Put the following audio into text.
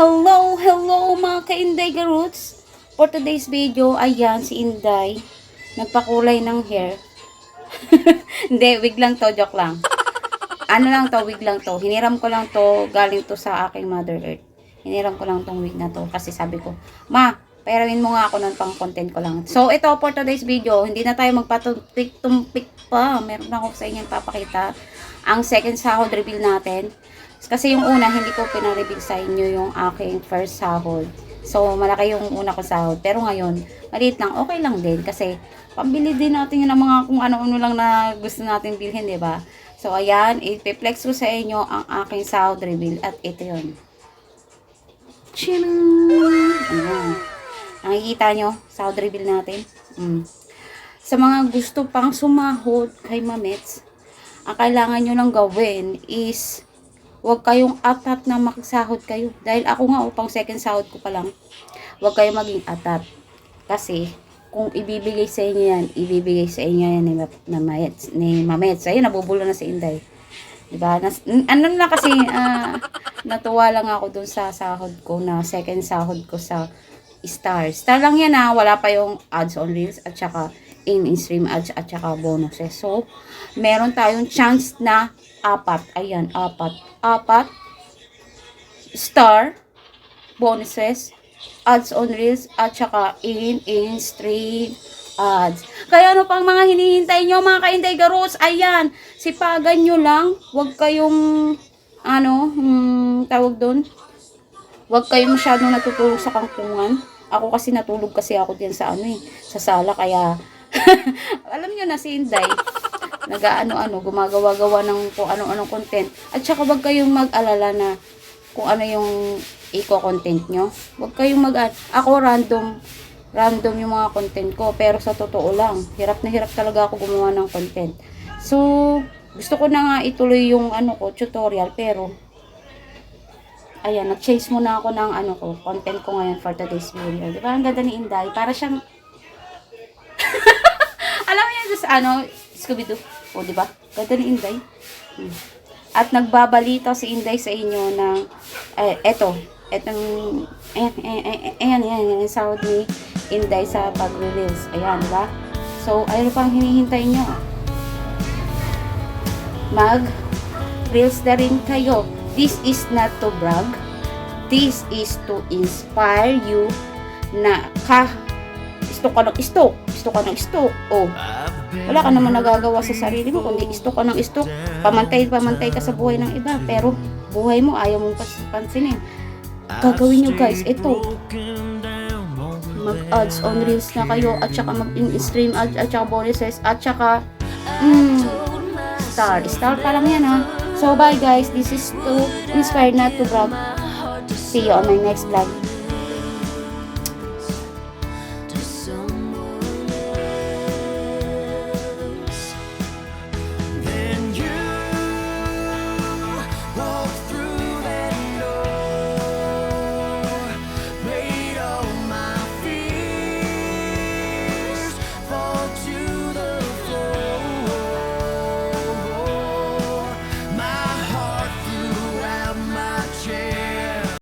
Hello mga ka-Inday Garuts. For today's video, ayan si Inday. Nagpakulay ng hair. Hindi, wig lang to, joke lang. Ano lang to, wig lang to. Hiniram ko lang to, galing to sa aking Mother Earth. Hiniram ko lang tong wig na to kasi sabi ko, Ma, pairawin mo nga ako nun pang content ko lang. So, ito for today's video, hindi na tayo magpatumpik-tumpik pa. Meron ako sa inyo papakita ang second sahod reveal natin. Kasi yung una, hindi ko pina-reveal sa inyo yung aking first sahod. So, malaki yung una ko sahod. Pero ngayon, maliit lang, okay lang din. Kasi, pambili din natin yun ng mga kung ano-ano lang na gusto natin bilhin, di ba? So, ayan, ipiplex ko sa inyo ang aking sahod reveal. At ito yun. Ayan. Nakikita nyo, sahod reveal natin. Sa mga gusto pang sumahod kay Mamets, ang kailangan nyo lang gawin is huwag kayong atat na magsahod kayo. Dahil ako nga, upang second sahod ko pa lang, huwag kayong maging atat. Kasi, kung ibibigay sa inyo yan, ibibigay sa inyo yan ni Mamets. Ayun, nabubulo na si Inday. Diba? Ano lang kasi, natuwa lang ako dun sa sahod ko, na second sahod ko sa Star. Star lang yan wala pa yung ads on Reels at saka in-stream ads at saka bonuses. So, meron tayong chance na apat. Ayan, apat. Star, bonuses, ads on Reels, at saka in-stream ads. Kaya ano pang mga hinihintay nyo mga ka-Inday Garuts? Ayan, sipagan nyo lang. Huwag kayong, tawag doon. Huwag kayong masyadong natutulog sa kangkungan. Ako kasi natulog kasi ako din sa sa sala, kaya alam nyo na si Inday, gumagawa-gawa ng kung ano-anong content. At saka wag kayong mag-alala na kung ano yung i-content nyo. Wag kayong ako random yung mga content ko, pero sa totoo lang, hirap na hirap talaga ako gumawa ng content. So, gusto ko na nga ituloy yung tutorial, pero ayan, nag-change muna ako ng content ko ngayon for today's video. Diba? Ang ganda ni Inday. Para siyang alam mo yan sa Scooby-Doo. O, diba? Ganda ni Inday. At nagbabalita si Inday sa inyo ng ayan, sahod ni Inday sa pag-release. Ayan, diba? So, ano pang hinihintay nyo? Mag-reels na rin kayo. This is not to brag. This is to inspire you na stock ka ng stock. Stock ka ng stock. Oh, wala ka naman nagagawa sa sarili mo, kundi stock ka ng stock. Pamantay ka sa buhay ng iba. Pero buhay mo, ayaw mong pansinin. Gagawin nyo guys, ito. Mag-ads on Reels na kayo, at saka mag-in-stream ads, at saka bonuses, at saka Star pa lang yan So bye guys, this is to inspire, not to brag. See you on my next vlog.